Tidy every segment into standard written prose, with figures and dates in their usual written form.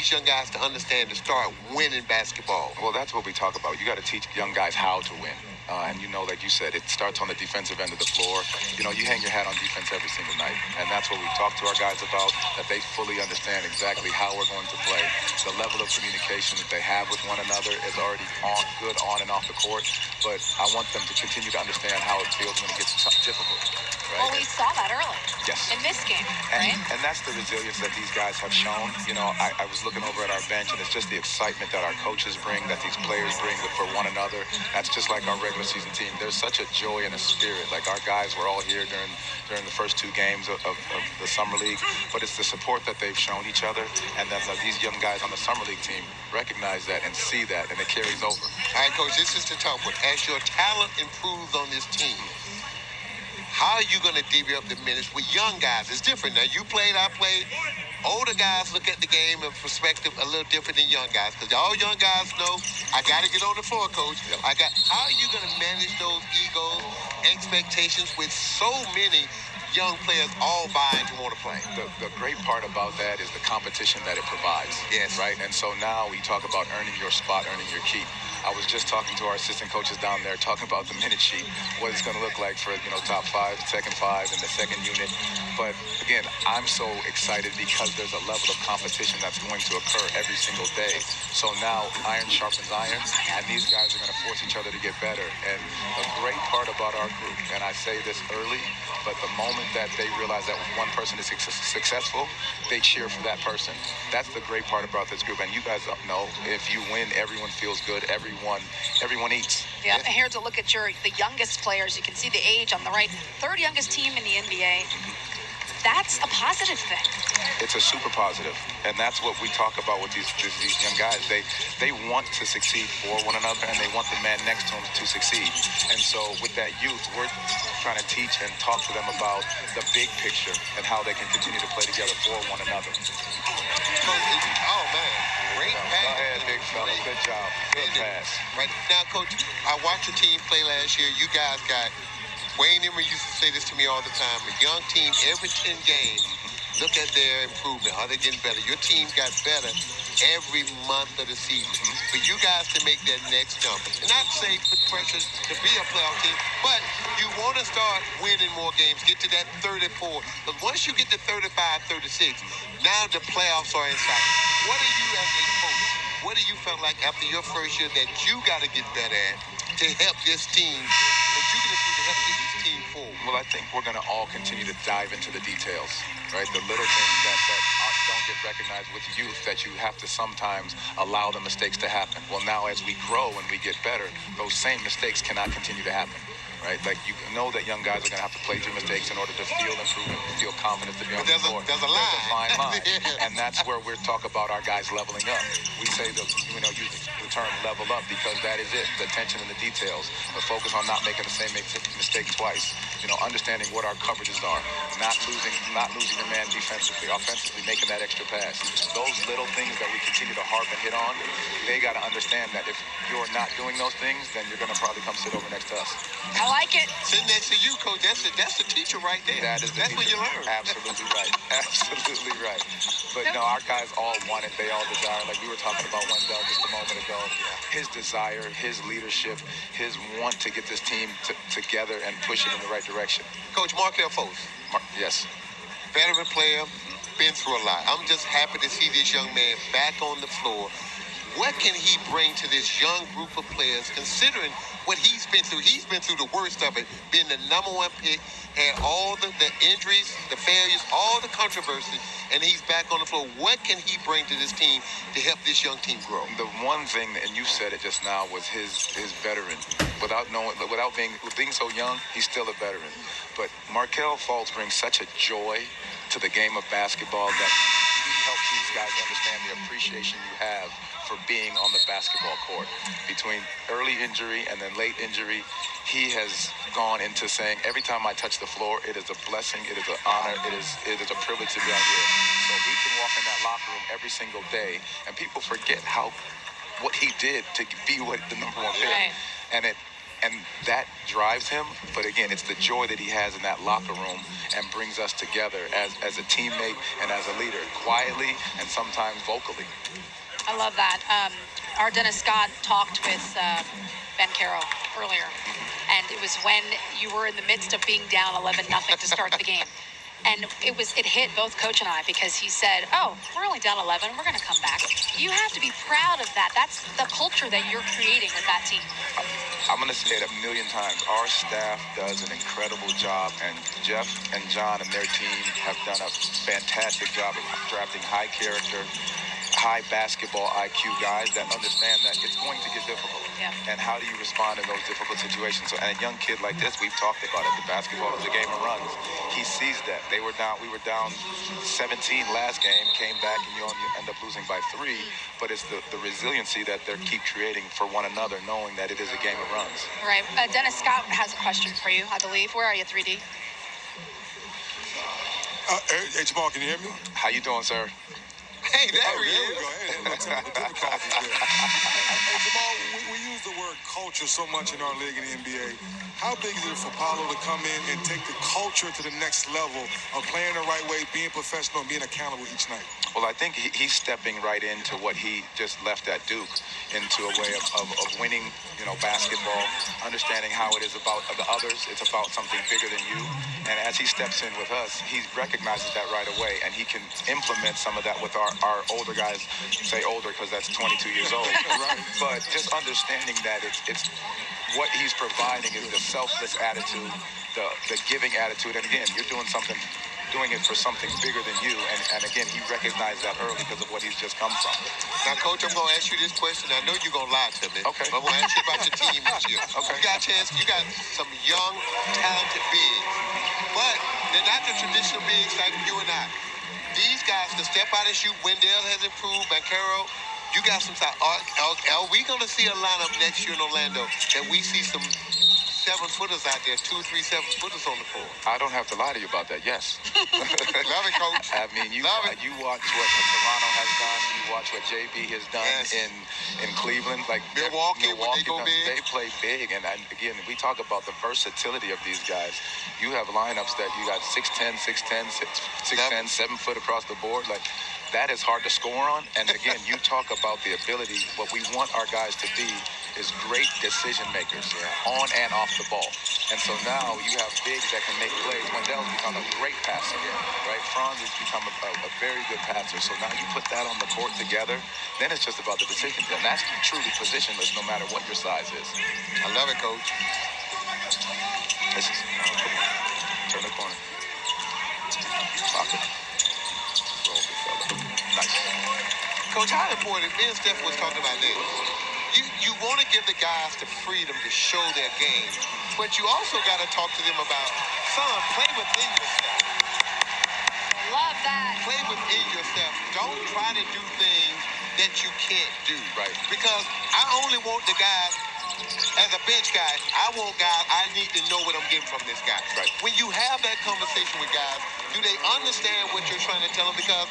these young guys to understand to start winning basketball? Well, that's what we talk about. You got to teach young guys how to win. And like you said, it starts on the defensive end of the floor. You hang your hat on defense every single night. And that's what we talk to our guys about, that they fully understand exactly how we're going to play. The level of communication that they have with one another is already good on and off the court. But I want them to continue to understand how it feels when it gets difficult. Right? Well, we saw that early. Yes. In this game, right? And that's the resilience that these guys have shown. I was looking over at our bench, and it's just the excitement that our coaches bring, that these players bring for one another. That's just like our regular season team. There's such a joy and a spirit. Like, our guys were all here during the first 2 games of the Summer League, but it's the support that they've shown each other, and that these young guys on the Summer League team recognize that and see that, and it carries over. All right, Coach, this is the tough one. As your talent improves on this team, how are you going to divvy up the minutes with young guys? It's different. Now, you played, I played. Older guys look at the game and perspective a little different than young guys, because all young guys know, I got to get on the floor, Coach. How are you going to manage those egos, expectations with so many young players all vying to want to play? The great part about that is the competition that it provides. Yes. Right? And so now we talk about earning your spot, earning your keep. I was just talking to our assistant coaches down there, talking about the minute sheet, what it's going to look like for, top 5, second 5, and the second unit. But again, I'm so excited because there's a level of competition that's going to occur every single day. So now iron sharpens iron, and these guys are going to force each other to get better. And the great part about our group, and I say this early, but the moment that they realize that one person is successful, they cheer for that person. That's the great part about this group. And you guys know, if you win, everyone feels good. Everyone eats. Yeah, here to look at the youngest players. You can see the age on the right. 3rd youngest team in the NBA. That's a positive thing. It's a super positive, and that's what we talk about with these young guys. They want to succeed for one another, and they want the man next to them to succeed. And so with that youth, we're trying to teach and talk to them about the big picture and how they can continue to play together for one another. Oh, man. Great pass. Go ahead, big fella. Good job. Good pass. Right now, Coach, I watched your team play last year. You guys got Wayne Emery used to say this to me all the time. A young team, every 10 games, look at their improvement. Are they getting better? Your team got better every month of the season. For you guys to make that next jump. And not say put pressure to be a playoff team, but you want to start winning more games, get to that 34. But once you get to 35, 36, now the playoffs are in sight. What are you as a coach? What do you felt like after your first year that you got to get better at to help this team, that you can improve to help get this team forward? Well, I think we're going to all continue to dive into the details, right? The little things that don't get recognized with youth, that you have to sometimes allow the mistakes to happen. Well, now as we grow and we get better, those same mistakes cannot continue to happen. Right? Like, you know that young guys are going to have to play through mistakes in order to feel improvement, to feel confident to be on the floor. There's a line. There's a fine line. And that's where we're talking about our guys leveling up. We say use the term level up because that is it. The attention in the details. The focus on not making the same mistake twice. Understanding what our coverages are. Not losing your man defensively. Offensively, making that extra pass. Those little things that we continue to harp and hit on, they got to understand that if you're not doing those things, then you're going to probably come sit over next to us. I like it. Sitting next to you, Coach, that's the teacher right there. That's when you learn. Absolutely right. Absolutely right. But our guys all want it. They all desire. Like we were talking about Wendell just a moment ago. His desire, his leadership, his want to get this team together and push it in the right direction. Coach Markelle Fultz. Yes. Veteran player, been through a lot. I'm just happy to see this young man back on the floor. What can he bring to this young group of players, considering what he's been through? He's been through the worst of it, being the number 1 pick, had all the injuries, the failures, all the controversy, and he's back on the floor. What can he bring to this team to help this young team grow? The one thing, and you said it just now, was his veteran. Without being so young, he's still a veteran. But Markelle Fultz brings such a joy to the game of basketball that he helps these guys understand the appreciation you have for being on the basketball court. Between early injury and then late injury, he has gone into saying, every time I touch the floor, it is a blessing, it is an honor, it is a privilege to be out here. So he can walk in that locker room every single day, and people forget what he did to be the number 1 pick. Right. And and that drives him. But again, it's the joy that he has in that locker room and brings us together as a teammate and as a leader, quietly and sometimes vocally. I love that. Our Dennis Scott talked with Ben Caro earlier, and it was when you were in the midst of being down 11-0 to start the game. And it hit both Coach and I, because he said, "Oh, we're only down 11. We're going to come back." You have to be proud of that. That's the culture that you're creating with that team. I'm going to say it a million times. Our staff does an incredible job, and Jeff and John and their team have done a fantastic job of drafting high character, high basketball IQ guys that understand that it's going to get difficult. Yeah. And how do you respond in those difficult situations? So, and a young kid like this, we've talked about it. The basketball is a game of runs. He sees that. We were down 17 last game, came back, and you end up losing by 3. But it's the resiliency that they keep creating for one another, knowing that it is a game of runs. Right. Dennis Scott has a question for you, I believe. Where are you, 3D? Hey, Jamal, can you hear me? How you doing, sir? Hey, there he There we is. go. Hey, look, technical difficulties there. Hey, Jamal, we use the word culture so much in our league in the NBA. How big is it for Paolo to come in and take the culture to the next level of playing the right way, being professional, and being accountable each night? Well, I think he's stepping right into what he just left at Duke, into a way of winning, basketball, understanding how it is about the others. It's about something bigger than you. And as he steps in with us, he recognizes that right away, and he can implement some of that with our older guys. Say older because that's 22 years old. Right. But just understanding that it's what he's providing is the selfless attitude, the giving attitude. And again, you're doing it for something bigger than you. And again, he recognized that early because of what he's just come from. Now, Coach, I'm going to ask you this question. I know you're going to lie to me. Okay. But I'm going to ask you about your team this year. Okay. You got some young, talented bigs. But they're not the traditional bigs like you and I. These guys can step out and shoot. Wendell has improved. Bancaro, you got some time. Are we going to see a lineup next year in Orlando that we see some 7-footers out there, 2, 3 7-footers on the court? I don't have to lie to you about that. Yes. Love it, Coach. I mean, you Love it. you watch what Toronto has done. You watch what JB has done Yes. in Cleveland. Like Milwaukee, when they go big. They play big. And again, we talk about the versatility of these guys. You have lineups that you got 6'10", 6'10", 6'10", 7 foot across the board. Like, that is hard to score on. And again, you talk about the ability. What we want our guys to be is great decision makers, on and off the ball. And so now you have bigs that can make plays. Wendell's become a great passer, right? Franz has become a very good passer. So now you put that on the court together, then it's just about the decisions. And that's truly positionless no matter what your size is. I love it, Coach. This is, turn the corner. Lock it. Roll the fella. Nice. Coach, how important, me and Steph was talking about this. You want to give the guys the freedom to show their game, but you also got to talk to them about, son, play within yourself. Love that. Play within yourself. Don't try to do things that you can't do. Right. Because I only want the guys, as a bench guy, I want guys, I need to know what I'm getting from this guy. Right. When you have that conversation with guys, do they understand what you're trying to tell them? Because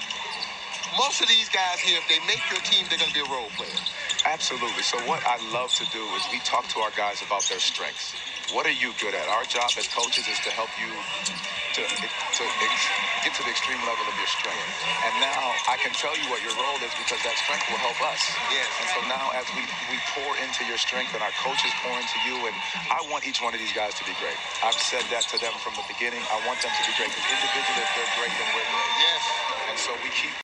most of these guys here, if they make your team, they're going to be a role player. Absolutely. So what I love to do is we talk to our guys about their strengths. What are you good at? Our job as coaches is to help you to get to the extreme level of your strength. And now I can tell you what your role is because that strength will help us. Yes. And so now as we pour into your strength and our coaches pour into you, and I want each one of these guys to be great. I've said that to them from the beginning. I want them to be great because individually if they're great, then we're great. Yes. And so we keep